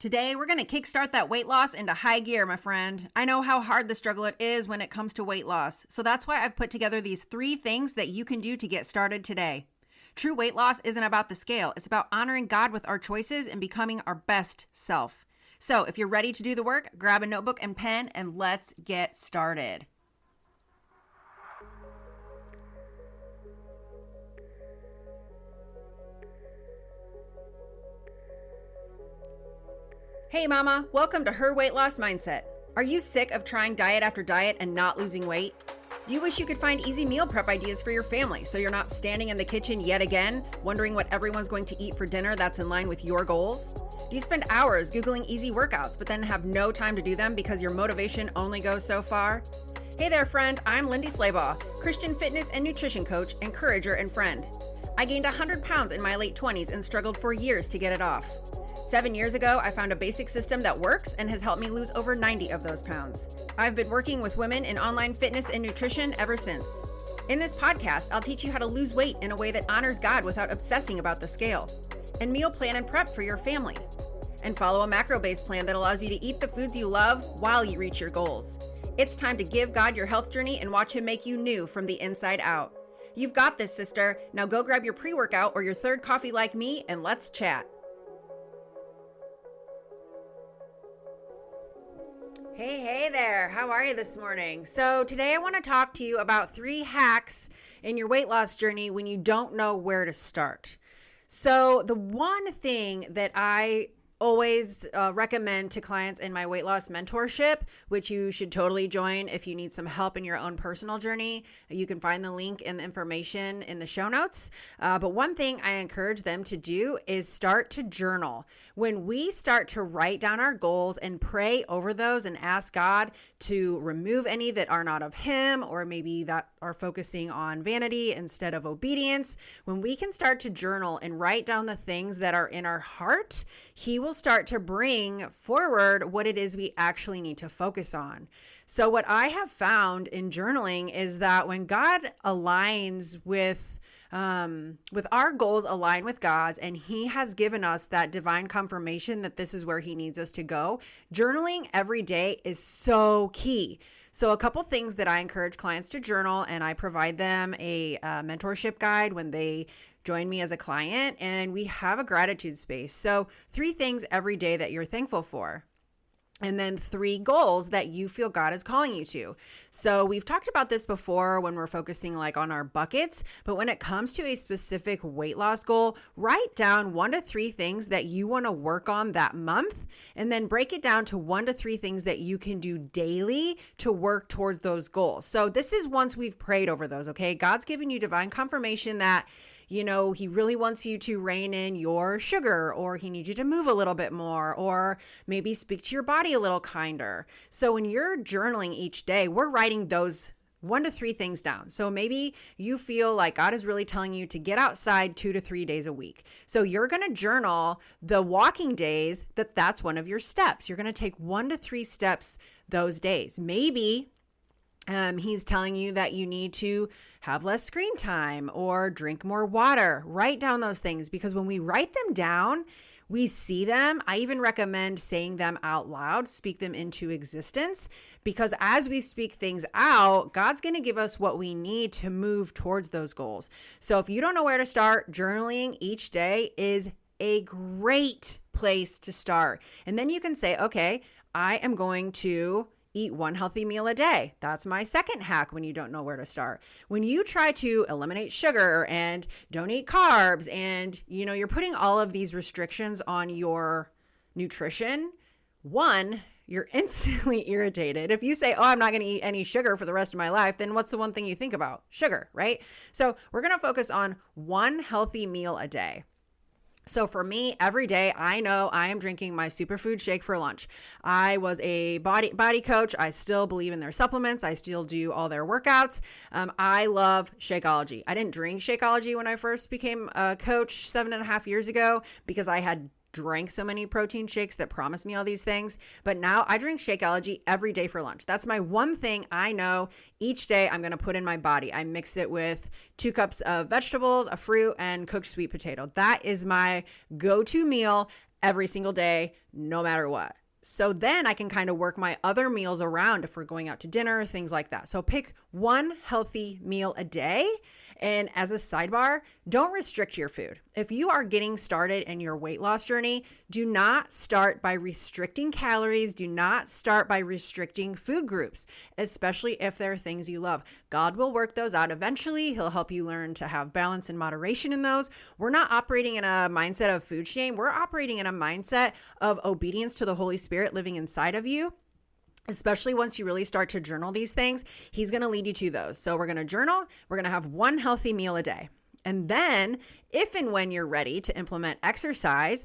Today, we're going to kickstart that weight loss into high gear, my friend. I know how hard the struggle it is when it comes to weight loss. So that's why I've put together these 3 things that you can do to get started today. True weight loss isn't about the scale. It's about honoring God with our choices and becoming our best self. So if you're ready to do the work, grab a notebook and pen and let's get started. Hey mama, welcome to Her Weight Loss Mindset. Are you sick of trying diet after diet and not losing weight? Do you wish you could find easy meal prep ideas for your family so you're not standing in the kitchen yet again, wondering what everyone's going to eat for dinner that's in line with your goals? Do you spend hours Googling easy workouts but then have no time to do them because your motivation only goes so far? Hey there friend, I'm Lindy Slaybaugh, Christian fitness and nutrition coach, encourager, and friend. I gained 100 pounds in my late 20s and struggled for years to get it off. 7 years ago, I found a basic system that works and has helped me lose over 90 of those pounds. I've been working with women in online fitness and nutrition ever since. In this podcast, I'll teach you how to lose weight in a way that honors God without obsessing about the scale, and meal plan and prep for your family, and follow a macro-based plan that allows you to eat the foods you love while you reach your goals. It's time to give God your health journey and watch Him make you new from the inside out. You've got this, sister. Now go grab your pre-workout or your third coffee like me, and let's chat. Hey there, how are you this morning? So today I want to talk to you about 3 hacks in your weight loss journey when you don't know where to start. So the one thing that I always recommend to clients in my weight loss mentorship, which you should totally join if you need some help in your own personal journey. You can find the link and the information in the show notes. But one thing I encourage them to do is start to journal. When we start to write down our goals and pray over those and ask God to remove any that are not of Him, or maybe that are focusing on vanity instead of obedience, when we can start to journal and write down the things that are in our heart, He will start to bring forward what it is we actually need to focus on. So what I have found in journaling is that when God aligns with our goals align with God's, and He has given us that divine confirmation that this is where He needs us to go, journaling every day is so key. So a couple things that I encourage clients to journal, and I provide them a mentorship guide when they join me as a client, and we have a gratitude space. So 3 things every day that you're thankful for. And then 3 goals that you feel God is calling you to. So we've talked about this before when we're focusing like on our buckets, but when it comes to a specific weight loss goal, write down 1 to 3 things that you want to work on that month, and then break it down to 1 to 3 things that you can do daily to work towards those goals. So this is once we've prayed over those, okay? God's giving you divine confirmation that He really wants you to rein in your sugar, or He needs you to move a little bit more, or maybe speak to your body a little kinder. So when you're journaling each day, we're writing those 1 to 3 things down. So maybe you feel like God is really telling you to get outside 2 to 3 days a week. So you're going to journal the walking days that's one of your steps. You're going to take 1 to 3 steps those days. Maybe He's telling you that you need to have less screen time or drink more water. Write down those things, because when we write them down, we see them. I even recommend saying them out loud, speak them into existence, because as we speak things out, God's going to give us what we need to move towards those goals. So if you don't know where to start, journaling each day is a great place to start. And then you can say, okay, I am going to eat 1 healthy meal a day. That's my second hack when you don't know where to start. When you try to eliminate sugar and don't eat carbs, and you're putting all of these restrictions on your nutrition, 1, you're instantly irritated. If you say, I'm not going to eat any sugar for the rest of my life, then what's the one thing you think about? Sugar, right? So we're going to focus on 1 healthy meal a day. So for me, every day, I know I am drinking my superfood shake for lunch. I was a body coach. I still believe in their supplements. I still do all their workouts. I love Shakeology. I didn't drink Shakeology when I first became a coach 7.5 years ago because I had drank so many protein shakes that promised me all these things. But now I drink Shakeology every day for lunch. That's my one thing I know each day I'm going to put in my body. I mix it with 2 cups of vegetables, a fruit, and cooked sweet potato. That is my go-to meal every single day, no matter what. So then I can kind of work my other meals around if we're going out to dinner, things like that. So pick one healthy meal a day. And as a sidebar, don't restrict your food. If you are getting started in your weight loss journey, do not start by restricting calories. Do not start by restricting food groups, especially if there are things you love. God will work those out eventually. He'll help you learn to have balance and moderation in those. We're not operating in a mindset of food shame. We're operating in a mindset of obedience to the Holy Spirit living inside of you. Especially once you really start to journal these things, he's going to lead you to those. So we're going to journal. We're going to have one healthy meal a day. And then if and when you're ready to implement exercise,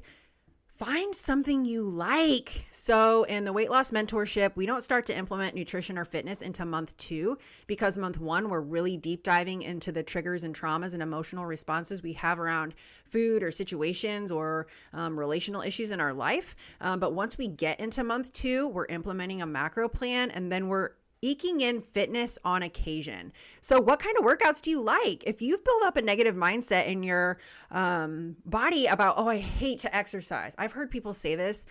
find something you like. So in the weight loss mentorship, we don't start to implement nutrition or fitness into month 2 because month 1, we're really deep diving into the triggers and traumas and emotional responses we have around food or situations or relational issues in our life. But once we get into month 2, we're implementing a macro plan, and then we're eking in fitness on occasion. So what kind of workouts do you like? If you've built up a negative mindset in your body about, oh, I hate to exercise. I've heard people say this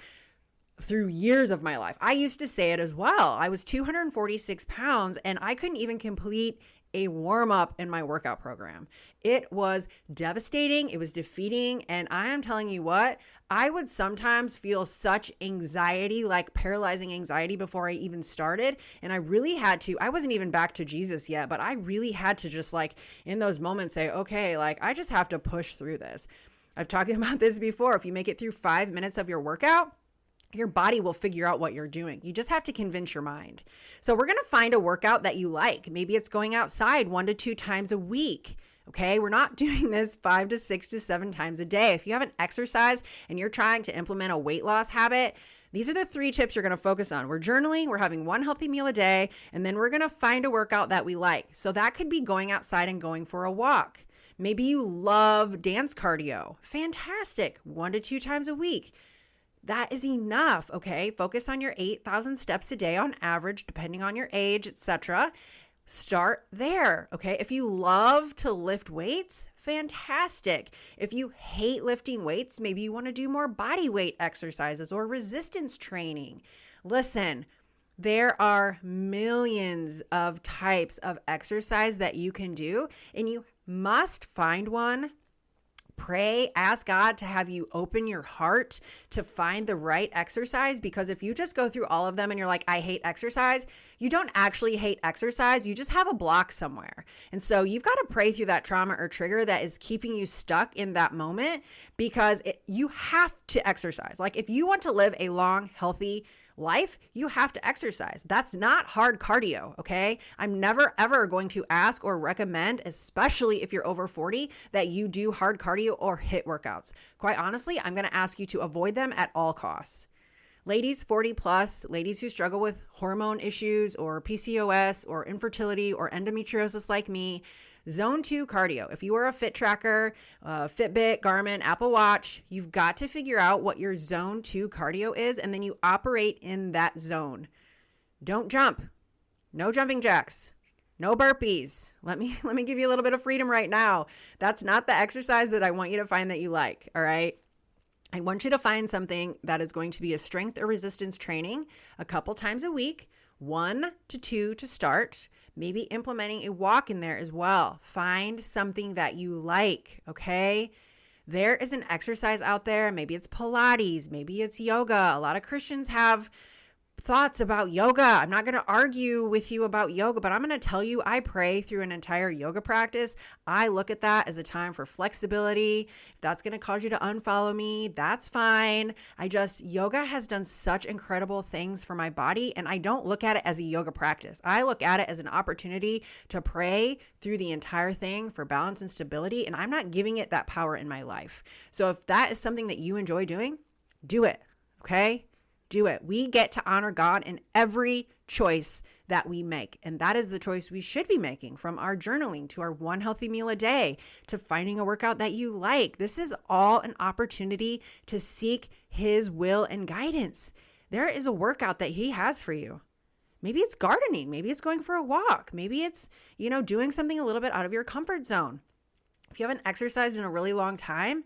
through years of my life. I used to say it as well. I was 246 pounds and I couldn't even complete a warm up in my workout program. It was devastating. It was defeating. And I am telling you what, I would sometimes feel such anxiety, like paralyzing anxiety before I even started. And I really had to, I wasn't even back to Jesus yet, but I really had to just like in those moments say, okay, like I just have to push through this. I've talked about this before. If you make it through 5 minutes of your workout, your body will figure out what you're doing. You just have to convince your mind. So we're going to find a workout that you like. Maybe it's going outside 1 to 2 times a week. Okay. We're not doing this 5 to 6 to 7 times a day. If you haven't exercised and you're trying to implement a weight loss habit, these are the 3 tips you're going to focus on. We're journaling, we're having one healthy meal a day, and then we're going to find a workout that we like. So that could be going outside and going for a walk. Maybe you love dance cardio. Fantastic. 1 to 2 times a week. That is enough, okay? Focus on your 8,000 steps a day on average, depending on your age, etc. Start there, okay? If you love to lift weights, fantastic. If you hate lifting weights, maybe you want to do more body weight exercises or resistance training. Listen, there are millions of types of exercise that you can do, and you must find one. Pray, ask God to have you open your heart to find the right exercise, because if you just go through all of them and you're like, I hate exercise, you don't actually hate exercise. You just have a block somewhere. And so you've got to pray through that trauma or trigger that is keeping you stuck in that moment, because you have to exercise. Like if you want to live a long, healthy life, you have to exercise. That's not hard cardio, okay? I'm never, ever going to ask or recommend, especially if you're over 40, that you do hard cardio or HIIT workouts. Quite honestly, I'm going to ask you to avoid them at all costs. Ladies 40 plus, ladies who struggle with hormone issues or PCOS or infertility or endometriosis like me, Zone 2 cardio. If you are a Fit Tracker, Fitbit, Garmin, Apple Watch, you've got to figure out what your Zone 2 cardio is, and then you operate in that zone. Don't jump. No jumping jacks. No burpees. Let me give you a little bit of freedom right now. That's not the exercise that I want you to find that you like, all right? I want you to find something that is going to be a strength or resistance training a couple times a week, 1 to 2 to start. Maybe implementing a walk in there as well. Find something that you like, okay? There is an exercise out there. Maybe it's Pilates. Maybe it's yoga. A lot of Christians have thoughts about yoga. I'm not going to argue with you about yoga, but I'm going to tell you, I pray through an entire yoga practice. I look at that as a time for flexibility. If that's going to cause you to unfollow me, that's fine. Yoga has done such incredible things for my body, and I don't look at it as a yoga practice. I look at it as an opportunity to pray through the entire thing for balance and stability, and I'm not giving it that power in my life. So if that is something that you enjoy doing, do it, okay? Do it. We get to honor God in every choice that we make. And that is the choice we should be making, from our journaling to our one healthy meal a day to finding a workout that you like. This is all an opportunity to seek His will and guidance. There is a workout that He has for you. Maybe it's gardening. Maybe it's going for a walk. Maybe it's, doing something a little bit out of your comfort zone. If you haven't exercised in a really long time,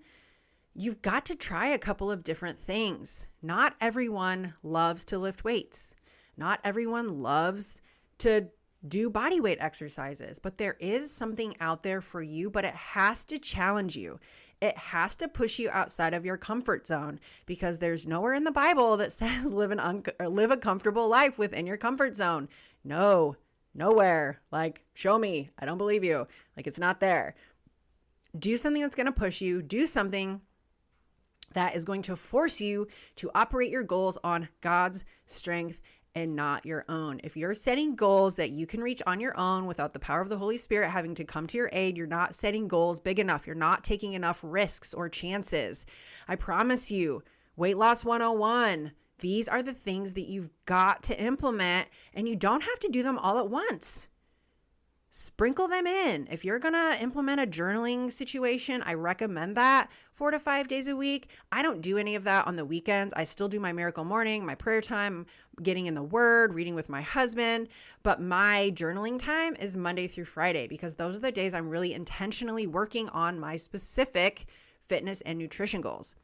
you've got to try a couple of different things. Not everyone loves to lift weights. Not everyone loves to do body weight exercises, but there is something out there for you, but it has to challenge you. It has to push you outside of your comfort zone, because there's nowhere in the Bible that says live a comfortable life within your comfort zone. No, nowhere. Like, show me. I don't believe you. Like, it's not there. Do something that's going to push you. Do something that is going to force you to operate your goals on God's strength and not your own. If you're setting goals that you can reach on your own without the power of the Holy Spirit having to come to your aid, you're not setting goals big enough. You're not taking enough risks or chances. I promise you, Weight Loss 101, these are the things that you've got to implement, and you don't have to do them all at once. Sprinkle them in. If you're going to implement a journaling situation, I recommend that 4 to 5 days a week. I don't do any of that on the weekends. I still do my miracle morning, my prayer time, getting in the word, reading with my husband. But my journaling time is Monday through Friday, because those are the days I'm really intentionally working on my specific fitness and nutrition goals.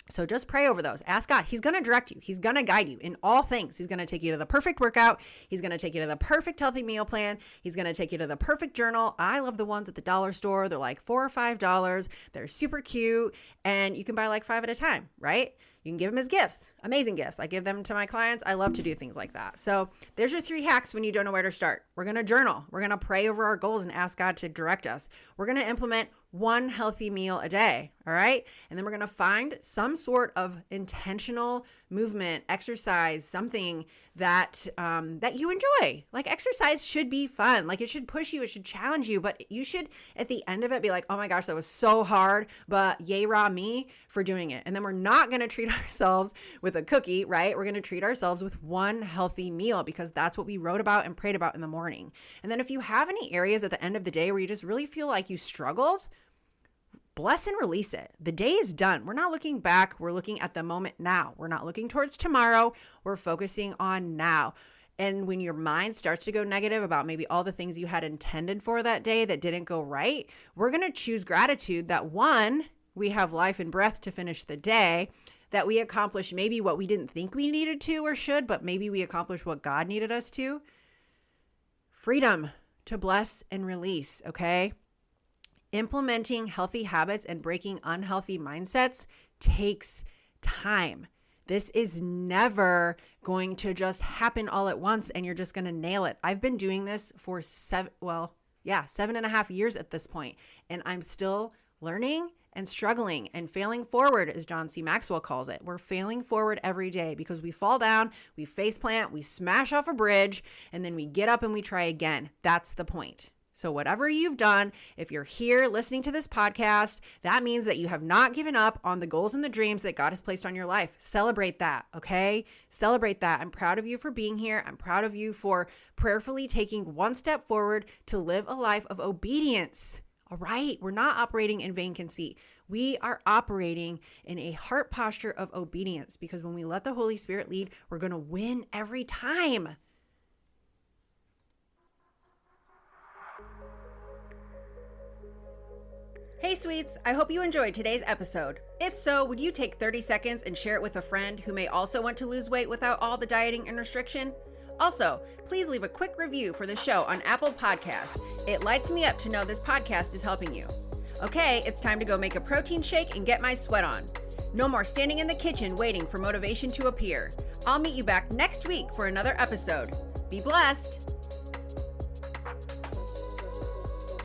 So just pray over those. Ask God. He's going to direct you. He's going to guide you in all things. He's going to take you to the perfect workout. He's going to take you to the perfect healthy meal plan. He's going to take you to the perfect journal. I love the ones at the dollar store. They're like $4 or $5. They're super cute, and you can buy like 5 at a time, right? You can give them as gifts, amazing gifts. I give them to my clients. I love to do things like that. So there's your 3 hacks when you don't know where to start. We're going to journal. We're going to pray over our goals and ask God to direct us. We're going to implement 1 healthy meal a day. All right. And then we're going to find some sort of intentional movement, exercise, something that you enjoy. Like, exercise should be fun. Like, it should push you. It should challenge you. But you should, at the end of it, be like, oh my gosh, that was so hard, but yay rah me for doing it. And then we're not going to treat ourselves with a cookie, right? We're going to treat ourselves with 1 healthy meal, because that's what we wrote about and prayed about in the morning. And then if you have any areas at the end of the day where you just really feel like you struggled, bless and release it. The day is done. We're not looking back. We're looking at the moment now. We're not looking towards tomorrow. We're focusing on now. And when your mind starts to go negative about maybe all the things you had intended for that day that didn't go right, we're going to choose gratitude that, 1, we have life and breath to finish the day, that we accomplished maybe what we didn't think we needed to or should, but maybe we accomplished what God needed us to. Freedom to bless and release, okay? Implementing healthy habits and breaking unhealthy mindsets takes time. This is never going to just happen all at once and you're just going to nail it. I've been doing this for 7.5 years at this point, and I'm still learning and struggling and failing forward, as John C. Maxwell calls it. We're failing forward every day because we fall down, we face plant, we smash off a bridge, and then we get up and we try again. That's the point. So whatever you've done, if you're here listening to this podcast, that means that you have not given up on the goals and the dreams that God has placed on your life. Celebrate that, okay? Celebrate that. I'm proud of you for being here. I'm proud of you for prayerfully taking 1 step forward to live a life of obedience. All right? We're not operating in vain conceit. We are operating in a heart posture of obedience, because when we let the Holy Spirit lead, we're going to win every time. Hey sweets, I hope you enjoyed today's episode. If so, would you take 30 seconds and share it with a friend who may also want to lose weight without all the dieting and restriction? Also, please leave a quick review for the show on Apple Podcasts. It lights me up to know this podcast is helping you. Okay, it's time to go make a protein shake and get my sweat on. No more standing in the kitchen waiting for motivation to appear. I'll meet you back next week for another episode. Be blessed.